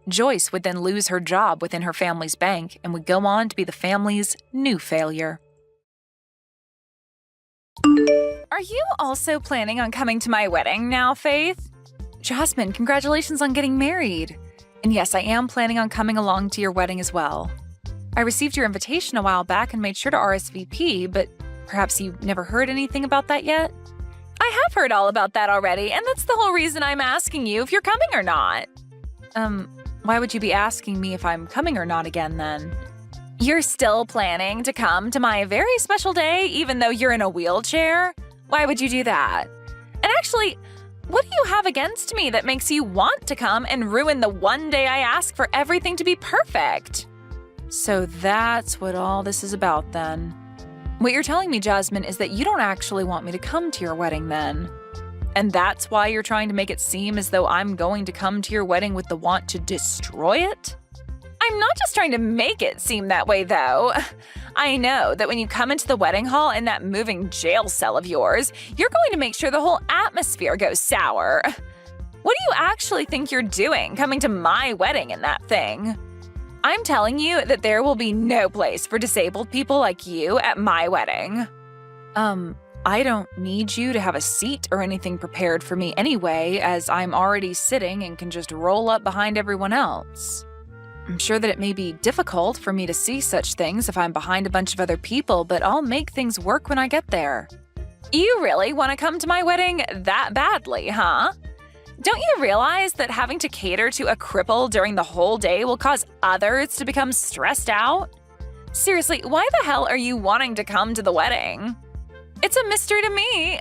Joyce would then lose her job within her family's bank and would go on to be the family's new failure. Are you also planning on coming to my wedding now, Faith? Jasmine, congratulations on getting married. And yes, I am planning on coming along to your wedding as well. I received your invitation a while back and made sure to RSVP, but perhaps you never heard anything about that yet? I have heard all about that already, and that's the whole reason I'm asking you if you're coming or not. Why would you be asking me if I'm coming or not again then? You're still planning to come to my very special day even though you're in a wheelchair? Why would you do that? And actually, what do you have against me that makes you want to come and ruin the one day I ask for everything to be perfect? So that's what all this is about then. What you're telling me, Jasmine, is that you don't actually want me to come to your wedding then. And that's why you're trying to make it seem as though I'm going to come to your wedding with the want to destroy it? I'm not just trying to make it seem that way, though. I know that when you come into the wedding hall in that moving jail cell of yours, you're going to make sure the whole atmosphere goes sour. What do you actually think you're doing coming to my wedding in that thing? I'm telling you that there will be no place for disabled people like you at my wedding. I don't need you to have a seat or anything prepared for me anyway, as I'm already sitting and can just roll up behind everyone else. I'm sure that it may be difficult for me to see such things if I'm behind a bunch of other people, but I'll make things work when I get there. You really want to come to my wedding that badly, huh? Don't you realize that having to cater to a cripple during the whole day will cause others to become stressed out? Seriously, why the hell are you wanting to come to the wedding? It's a mystery to me.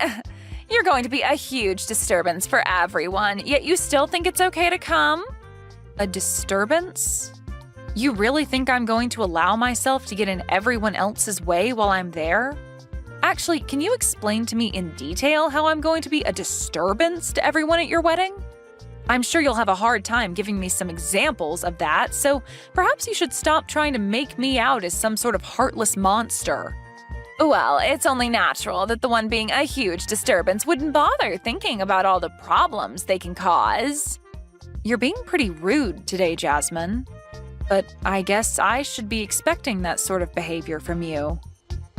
You're going to be a huge disturbance for everyone, yet you still think it's okay to come? A disturbance? You really think I'm going to allow myself to get in everyone else's way while I'm there? Actually, can you explain to me in detail how I'm going to be a disturbance to everyone at your wedding? I'm sure you'll have a hard time giving me some examples of that, so perhaps you should stop trying to make me out as some sort of heartless monster. Well, it's only natural that the one being a huge disturbance wouldn't bother thinking about all the problems they can cause. You're being pretty rude today, Jasmine. But I guess I should be expecting that sort of behavior from you.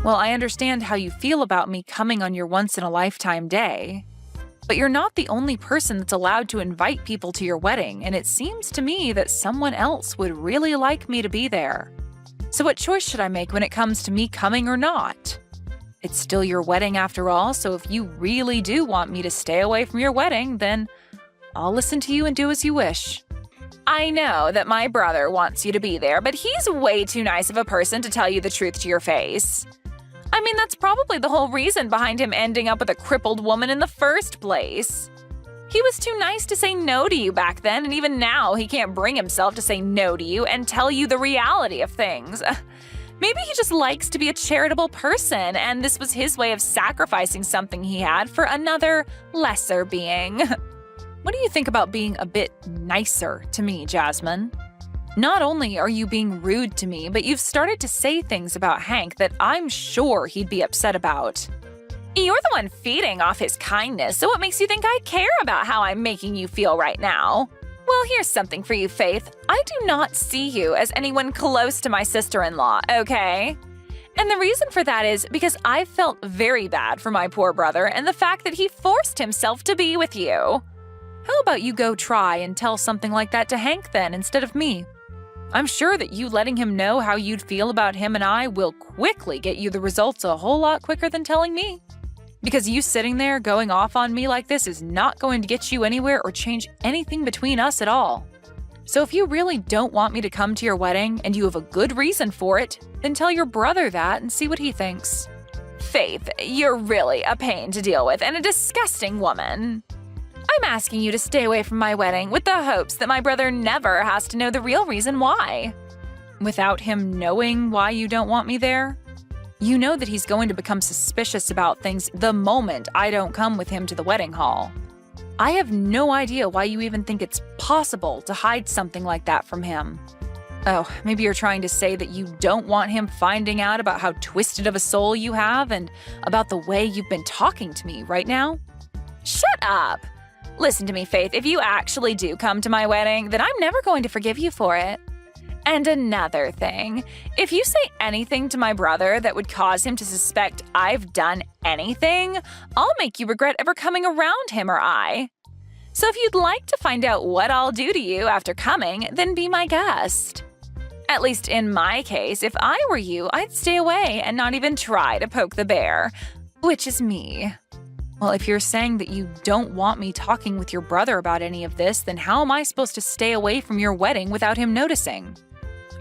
Well, I understand how you feel about me coming on your once-in-a-lifetime day. But you're not the only person that's allowed to invite people to your wedding, and it seems to me that someone else would really like me to be there. So what choice should I make when it comes to me coming or not? It's still your wedding after all, so if you really do want me to stay away from your wedding, then I'll listen to you and do as you wish. I know that my brother wants you to be there, but he's way too nice of a person to tell you the truth to your face. I mean, that's probably the whole reason behind him ending up with a crippled woman in the first place. He was too nice to say no to you back then, and even now he can't bring himself to say no to you and tell you the reality of things. Maybe he just likes to be a charitable person, and this was his way of sacrificing something he had for another, lesser being. What do you think about being a bit nicer to me, Jasmine? Not only are you being rude to me, but you've started to say things about Hank that I'm sure he'd be upset about. You're the one feeding off his kindness, so what makes you think I care about how I'm making you feel right now? Well, here's something for you, Faith. I do not see you as anyone close to my sister-in-law, okay? And the reason for that is because I felt very bad for my poor brother and the fact that he forced himself to be with you. How about you go try and tell something like that to Hank then instead of me? I'm sure that you letting him know how you'd feel about him and I will quickly get you the results a whole lot quicker than telling me. Because you sitting there going off on me like this is not going to get you anywhere or change anything between us at all. So if you really don't want me to come to your wedding and you have a good reason for it, then tell your brother that and see what he thinks. Faith, you're really a pain to deal with and a disgusting woman. I'm asking you to stay away from my wedding with the hopes that my brother never has to know the real reason why. Without him knowing why you don't want me there? You know that he's going to become suspicious about things the moment I don't come with him to the wedding hall. I have no idea why you even think it's possible to hide something like that from him. Oh, maybe you're trying to say that you don't want him finding out about how twisted of a soul you have and about the way you've been talking to me right now? Shut up! Listen to me, Faith, if you actually do come to my wedding, then I'm never going to forgive you for it. And another thing, if you say anything to my brother that would cause him to suspect I've done anything, I'll make you regret ever coming around him or I. So if you'd like to find out what I'll do to you after coming, then be my guest. At least in my case, if I were you, I'd stay away and not even try to poke the bear, which is me. Well, if you're saying that you don't want me talking with your brother about any of this, then how am I supposed to stay away from your wedding without him noticing?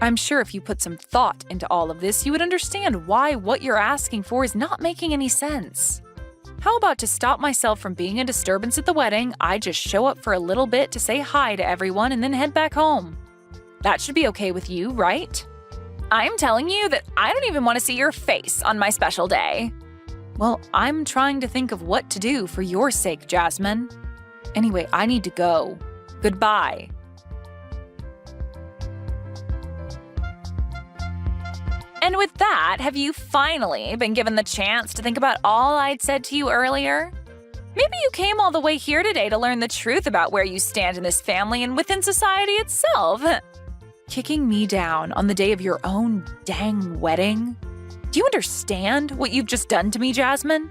I'm sure if you put some thought into all of this, you would understand why what you're asking for is not making any sense. How about to stop myself from being a disturbance at the wedding, I just show up for a little bit to say hi to everyone and then head back home? That should be okay with you, right? I'm telling you that I don't even want to see your face on my special day. Well, I'm trying to think of what to do for your sake, Jasmine. Anyway, I need to go. Goodbye. And with that, have you finally been given the chance to think about all I'd said to you earlier? Maybe you came all the way here today to learn the truth about where you stand in this family and within society itself. Kicking me down on the day of your own dang wedding? Do you understand what you've just done to me, Jasmine?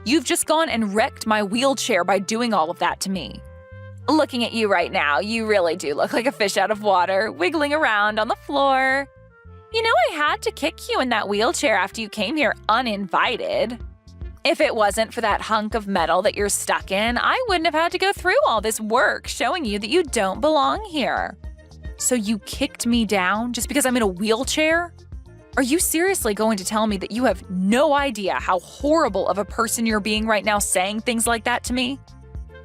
You've just gone and wrecked my wheelchair by doing all of that to me. Looking at you right now, you really do look like a fish out of water, wiggling around on the floor. You know, I had to kick you in that wheelchair after you came here uninvited. If it wasn't for that hunk of metal that you're stuck in, I wouldn't have had to go through all this work showing you that you don't belong here. So you kicked me down just because I'm in a wheelchair? Are you seriously going to tell me that you have no idea how horrible of a person you're being right now saying things like that to me?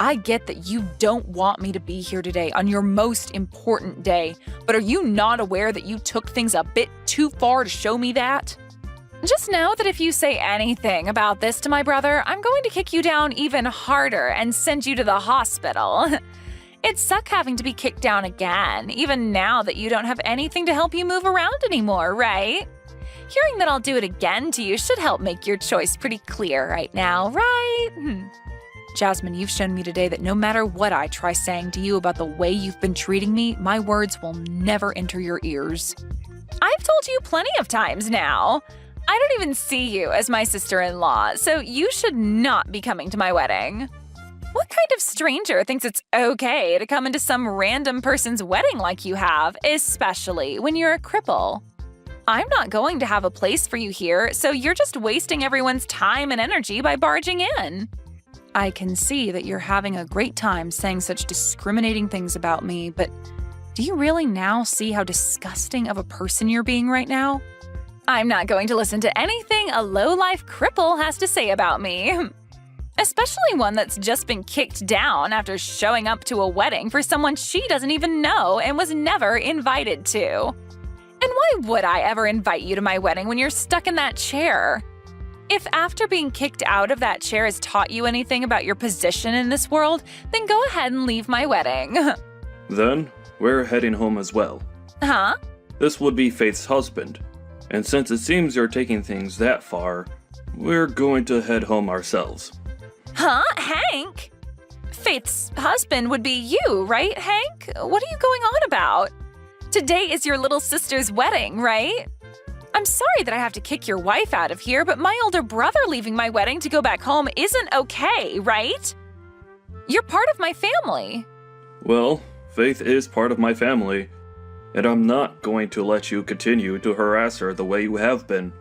I get that you don't want me to be here today on your most important day, but are you not aware that you took things a bit too far to show me that? Just know that if you say anything about this to my brother, I'm going to kick you down even harder and send you to the hospital. It'd suck having to be kicked down again, even now that you don't have anything to help you move around anymore, right? Hearing that I'll do it again to you should help make your choice pretty clear right now, right? Jasmine, you've shown me today that no matter what I try saying to you about the way you've been treating me, my words will never enter your ears. I've told you plenty of times now. I don't even see you as my sister-in-law, so you should not be coming to my wedding. What kind of stranger thinks it's okay to come into some random person's wedding like you have, especially when you're a cripple? I'm not going to have a place for you here, so you're just wasting everyone's time and energy by barging in. I can see that you're having a great time saying such discriminating things about me, but do you really now see how disgusting of a person you're being right now? I'm not going to listen to anything a low-life cripple has to say about me. Especially one that's just been kicked down after showing up to a wedding for someone she doesn't even know and was never invited to. And why would I ever invite you to my wedding when you're stuck in that chair? If after being kicked out of that chair has taught you anything about your position in this world, then go ahead and leave my wedding. Then, we're heading home as well. Huh? This would be Faith's husband, and since it seems you're taking things that far, we're going to head home ourselves. Huh? Hank? Faith's husband would be you, right, Hank? What are you going on about? Today is your little sister's wedding, right? I'm sorry that I have to kick your wife out of here, but my older brother leaving my wedding to go back home isn't okay, right? You're part of my family. Well, Faith is part of my family, and I'm not going to let you continue to harass her the way you have been.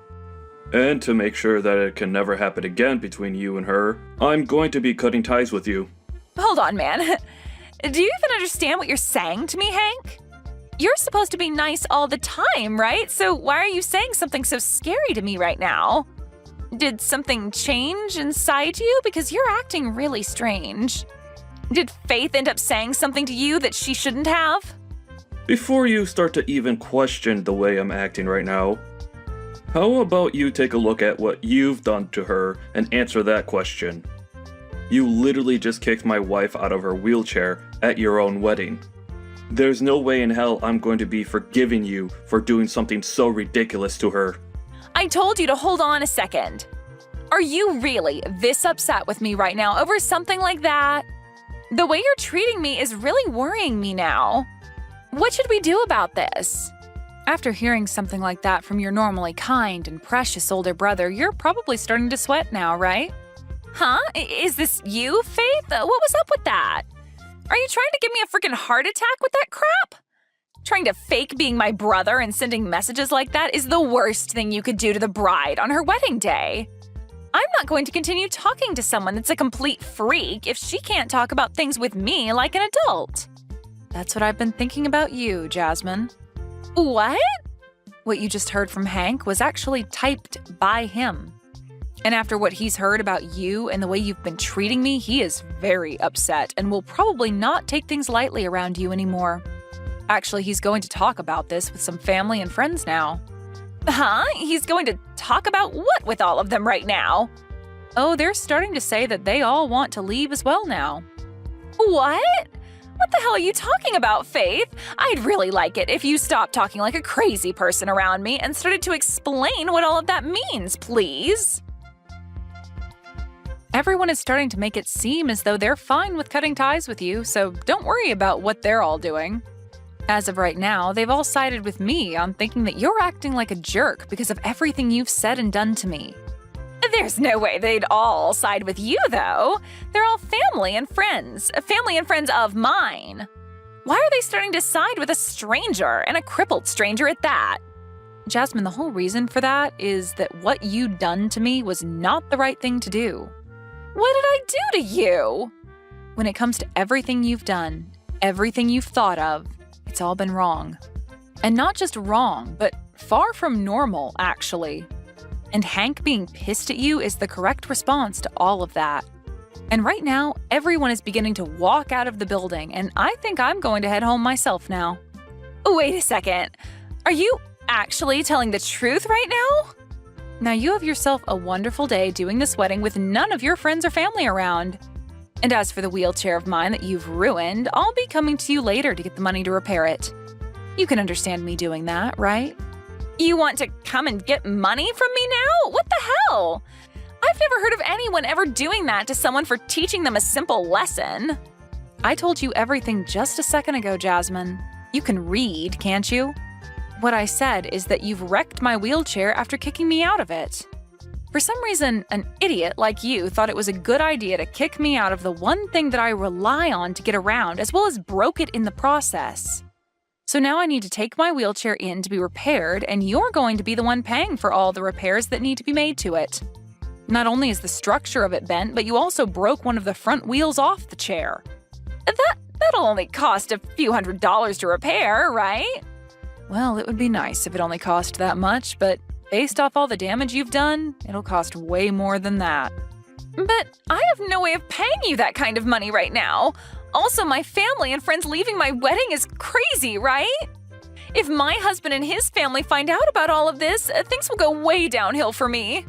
And to make sure that it can never happen again between you and her, I'm going to be cutting ties with you. Hold on, man. Do you even understand what you're saying to me, Hank? You're supposed to be nice all the time, right? So why are you saying something so scary to me right now? Did something change inside you? Because you're acting really strange. Did Faith end up saying something to you that she shouldn't have? Before you start to even question the way I'm acting right now, how about you take a look at what you've done to her and answer that question? You literally just kicked my wife out of her wheelchair at your own wedding. There's no way in hell I'm going to be forgiving you for doing something so ridiculous to her. I told you to hold on a second. Are you really this upset with me right now over something like that? The way you're treating me is really worrying me now. What should we do about this? After hearing something like that from your normally kind and precious older brother, you're probably starting to sweat now, right? Huh? Is this you, Faith? What was up with that? Are you trying to give me a freaking heart attack with that crap? Trying to fake being my brother and sending messages like that is the worst thing you could do to the bride on her wedding day. I'm not going to continue talking to someone that's a complete freak if she can't talk about things with me like an adult. That's what I've been thinking about you, Jasmine. What? What you just heard from Hank was actually typed by him. And after what he's heard about you and the way you've been treating me, he is very upset and will probably not take things lightly around you anymore. Actually, he's going to talk about this with some family and friends now. Huh? He's going to talk about what with all of them right now? Oh, they're starting to say that they all want to leave as well now. What? What the hell are you talking about, Faith? I'd really like it if you stopped talking like a crazy person around me and started to explain what all of that means, please. Everyone is starting to make it seem as though they're fine with cutting ties with you, so don't worry about what they're all doing. As of right now, they've all sided with me on thinking that you're acting like a jerk because of everything you've said and done to me. There's no way they'd all side with you, though. They're all family and friends of mine. Why are they starting to side with a stranger, and a crippled stranger at that? Jasmine, the whole reason for that is that what you done to me was not the right thing to do. What did I do to you? When it comes to everything you've done, everything you've thought of, it's all been wrong. And not just wrong, but far from normal, actually. And Hank being pissed at you is the correct response to all of that. And right now, everyone is beginning to walk out of the building, and I think I'm going to head home myself now. Wait a second. Are you actually telling the truth right now? Now you have yourself a wonderful day doing this wedding with none of your friends or family around. And as for the wheelchair of mine that you've ruined, I'll be coming to you later to get the money to repair it. You can understand me doing that, right? You want to come and get money from me now? What the hell? I've never heard of anyone ever doing that to someone for teaching them a simple lesson. I told you everything just a second ago, Jasmine. You can read, can't you? What I said is that you've wrecked my wheelchair after kicking me out of it. For some reason, an idiot like you thought it was a good idea to kick me out of the one thing that I rely on to get around, as well as broke it in the process. So now I need to take my wheelchair in to be repaired, and you're going to be the one paying for all the repairs that need to be made to it. Not only is the structure of it bent, but you also broke one of the front wheels off the chair. That'll only cost a few $100s to repair, right? Well, it would be nice if it only cost that much, but based off all the damage you've done, it'll cost way more than that. But I have no way of paying you that kind of money right now. Also, my family and friends leaving my wedding is crazy, right? If my husband and his family find out about all of this, things will go way downhill for me.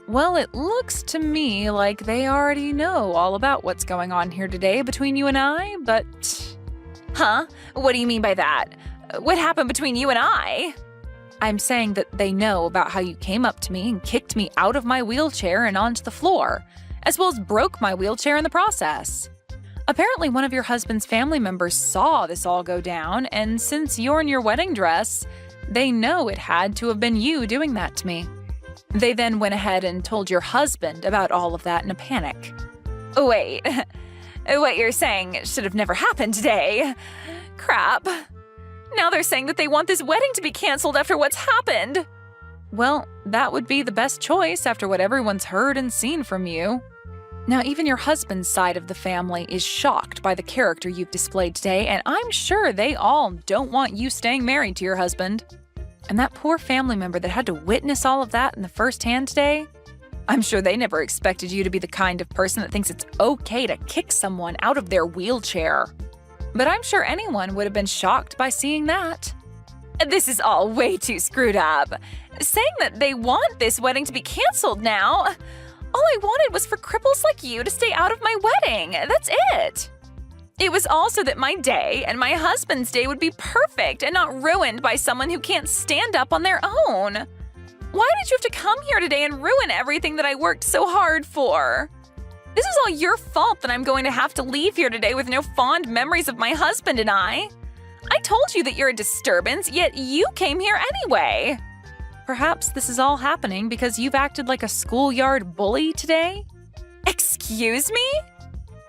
Well, it looks to me like they already know all about what's going on here today between you and I, but… Huh? What do you mean by that? What happened between you and I? I'm saying that they know about how you came up to me and kicked me out of my wheelchair and onto the floor, as well as broke my wheelchair in the process. Apparently, one of your husband's family members saw this all go down, and since you're in your wedding dress, they know it had to have been you doing that to me. They then went ahead and told your husband about all of that in a panic. Wait, what you're saying should have never happened today. Crap. Now they're saying that they want this wedding to be canceled after what's happened. Well, that would be the best choice after what everyone's heard and seen from you. Now, even your husband's side of the family is shocked by the character you've displayed today, and I'm sure they all don't want you staying married to your husband. And that poor family member that had to witness all of that in the first hand today, I'm sure they never expected you to be the kind of person that thinks it's okay to kick someone out of their wheelchair. But I'm sure anyone would have been shocked by seeing that. This is all way too screwed up. Saying that they want this wedding to be canceled now. All I wanted was for cripples like you to stay out of my wedding. That's it. It was also that my day and my husband's day would be perfect and not ruined by someone who can't stand up on their own. Why did you have to come here today and ruin everything that I worked so hard for? This is all your fault that I'm going to have to leave here today with no fond memories of my husband and I. I told you that you're a disturbance, yet you came here anyway. Perhaps this is all happening because you've acted like a schoolyard bully today? Excuse me?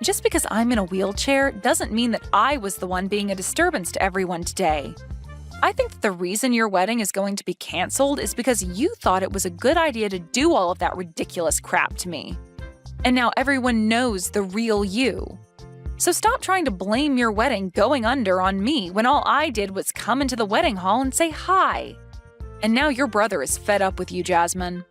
Just because I'm in a wheelchair doesn't mean that I was the one being a disturbance to everyone today. I think that the reason your wedding is going to be canceled is because you thought it was a good idea to do all of that ridiculous crap to me. And now everyone knows the real you. So stop trying to blame your wedding going under on me when all I did was come into the wedding hall and say hi. And now your brother is fed up with you, Jasmine.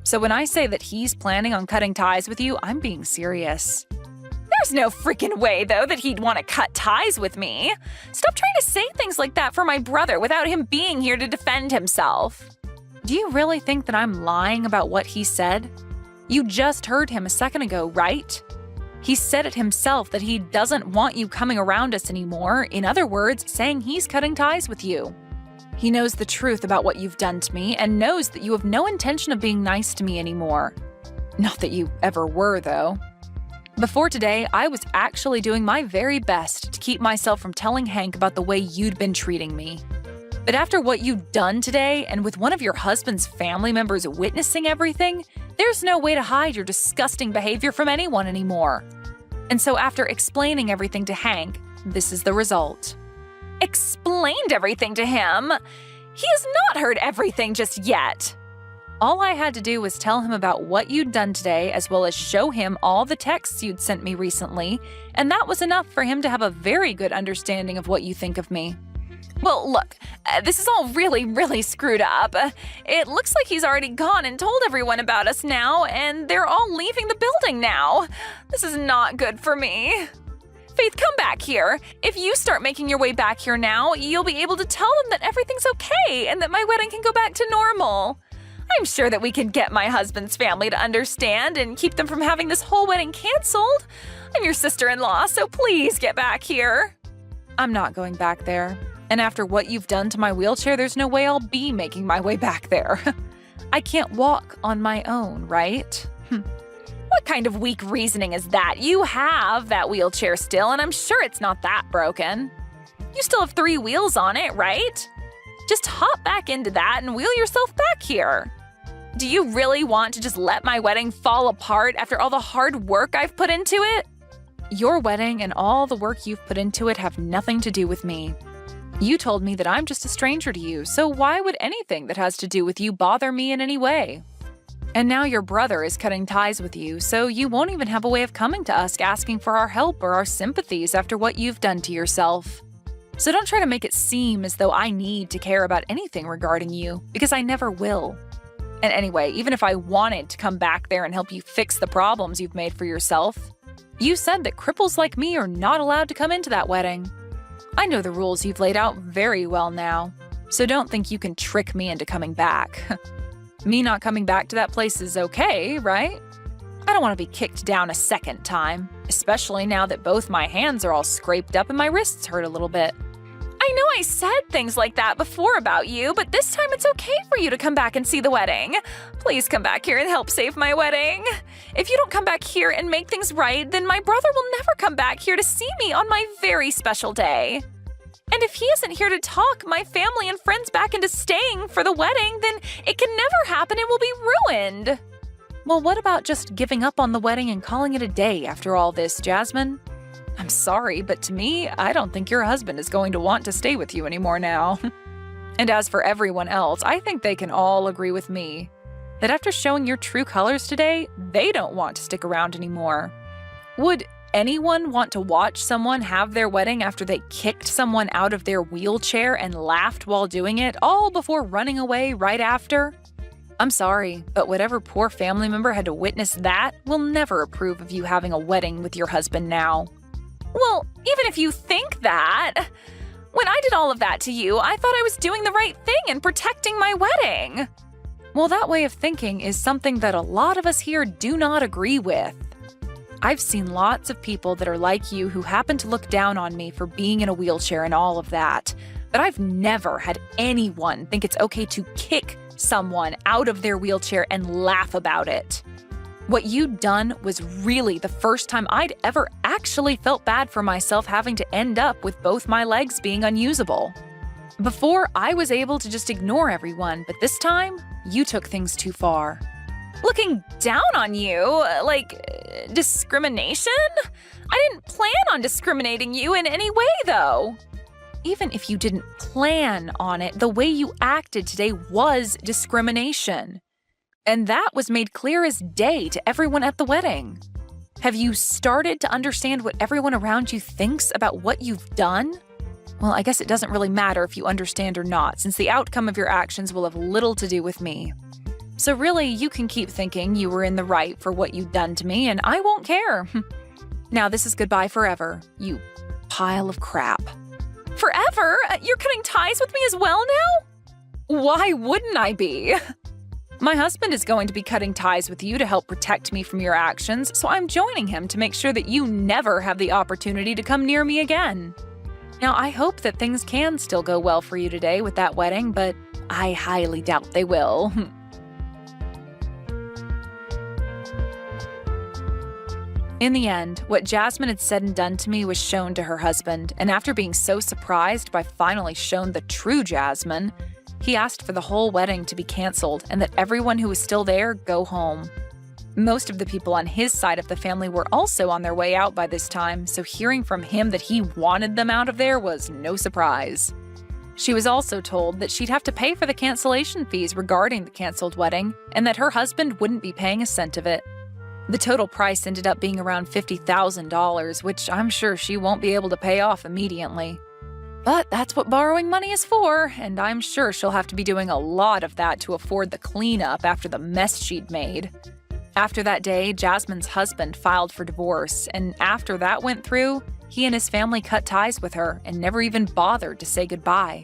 So when I say that he's planning on cutting ties with you, I'm being serious. There's no freaking way, though, that he'd want to cut ties with me. Stop trying to say things like that for my brother without him being here to defend himself. Do you really think that I'm lying about what he said? You just heard him a second ago, right? He said it himself that he doesn't want you coming around us anymore. In other words, saying he's cutting ties with you. He knows the truth about what you've done to me and knows that you have no intention of being nice to me anymore. Not that you ever were, though. Before today, I was actually doing my very best to keep myself from telling Hank about the way you'd been treating me. But after what you've done today, and with one of your husband's family members witnessing everything, there's no way to hide your disgusting behavior from anyone anymore. And so after explaining everything to Hank, this is the result. Explained everything to him? He has not heard everything just yet. All I had to do was tell him about what you'd done today, as well as show him all the texts you'd sent me recently, and that was enough for him to have a very good understanding of what you think of me. Well, look, this is all really screwed up. It looks like he's already gone and told everyone about us now, and they're all leaving the building now. This is not good for me. Faith, come back here. If you start making your way back here now, you'll be able to tell them that everything's okay and that my wedding can go back to normal. I'm sure that we can get my husband's family to understand and keep them from having this whole wedding canceled. I'm your sister-in-law, so please get back here. I'm not going back there. And after what you've done to my wheelchair, there's no way I'll be making my way back there. I can't walk on my own, right? What kind of weak reasoning is that? You have that wheelchair still, and I'm sure it's not that broken. You still have 3 wheels on it, right? Just hop back into that and wheel yourself back here. Do you really want to just let my wedding fall apart after all the hard work I've put into it? Your wedding and all the work you've put into it have nothing to do with me. You told me that I'm just a stranger to you, so why would anything that has to do with you bother me in any way? And now your brother is cutting ties with you, so you won't even have a way of coming to us asking for our help or our sympathies after what you've done to yourself. So don't try to make it seem as though I need to care about anything regarding you, because I never will. And anyway, even if I wanted to come back there and help you fix the problems you've made for yourself, you said that cripples like me are not allowed to come into that wedding. I know the rules you've laid out very well now, so don't think you can trick me into coming back. Me not coming back to that place is okay, right? I don't want to be kicked down a second time, especially now that both my hands are all scraped up and my wrists hurt a little bit. I know I said things like that before about you, but this time it's okay for you to come back and see the wedding. Please come back here and help save my wedding. If you don't come back here and make things right, then my brother will never come back here to see me on my very special day. And if he isn't here to talk my family and friends back into staying for the wedding, then it can never happen and will be ruined. Well, what about just giving up on the wedding and calling it a day after all this, Jasmine? I'm sorry, but to me, I don't think your husband is going to want to stay with you anymore now. And as for everyone else, I think they can all agree with me that after showing your true colors today, they don't want to stick around anymore. Would anyone want to watch someone have their wedding after they kicked someone out of their wheelchair and laughed while doing it, all before running away right after? I'm sorry, but whatever poor family member had to witness that will never approve of you having a wedding with your husband now. Well, even if you think that, when I did all of that to you, I thought I was doing the right thing and protecting my wedding. Well, that way of thinking is something that a lot of us here do not agree with. I've seen lots of people that are like you who happen to look down on me for being in a wheelchair and all of that, but I've never had anyone think it's okay to kick someone out of their wheelchair and laugh about it. What you'd done was really the first time I'd ever actually felt bad for myself having to end up with both my legs being unusable. Before, I was able to just ignore everyone, but this time, you took things too far. Looking down on you? Like, discrimination? I didn't plan on discriminating you in any way, though. Even if you didn't plan on it, the way you acted today was discrimination. And that was made clear as day to everyone at the wedding. Have you started to understand what everyone around you thinks about what you've done? Well, I guess it doesn't really matter if you understand or not, since the outcome of your actions will have little to do with me. So really, you can keep thinking you were in the right for what you'd done to me, and I won't care. Now this is goodbye forever, you pile of crap. Forever? You're cutting ties with me as well now? Why wouldn't I be? My husband is going to be cutting ties with you to help protect me from your actions, so I'm joining him to make sure that you never have the opportunity to come near me again. Now, I hope that things can still go well for you today with that wedding, but I highly doubt they will. In the end, what Jasmine had said and done to me was shown to her husband, and after being so surprised by finally shown the true Jasmine, he asked for the whole wedding to be canceled and that everyone who was still there go home. Most of the people on his side of the family were also on their way out by this time, so hearing from him that he wanted them out of there was no surprise. She was also told that she'd have to pay for the cancellation fees regarding the canceled wedding and that her husband wouldn't be paying a cent of it. The total price ended up being around $50,000, which I'm sure she won't be able to pay off immediately. But that's what borrowing money is for, and I'm sure she'll have to be doing a lot of that to afford the cleanup after the mess she'd made. After that day, Jasmine's husband filed for divorce, and after that went through, he and his family cut ties with her and never even bothered to say goodbye.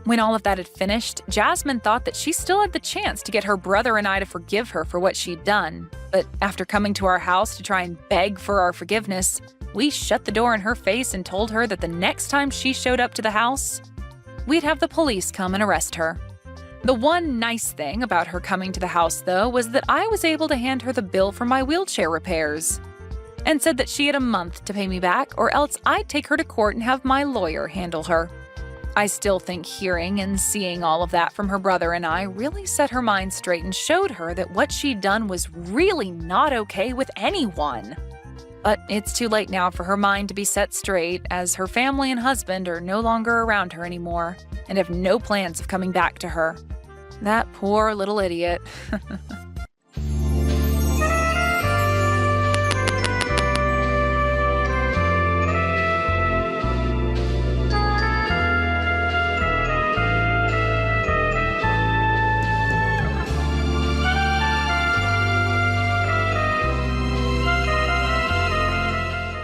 When all of that had finished, Jasmine thought that she still had the chance to get her brother and I to forgive her for what she'd done. But after coming to our house to try and beg for our forgiveness, we shut the door in her face and told her that the next time she showed up to the house, we'd have the police come and arrest her. The one nice thing about her coming to the house, though, was that I was able to hand her the bill for my wheelchair repairs and said that she had a month to pay me back or else I'd take her to court and have my lawyer handle her. I still think hearing and seeing all of that from her brother and I really set her mind straight and showed her that what she'd done was really not okay with anyone. But it's too late now for her mind to be set straight, as her family and husband are no longer around her anymore and have no plans of coming back to her. That poor little idiot.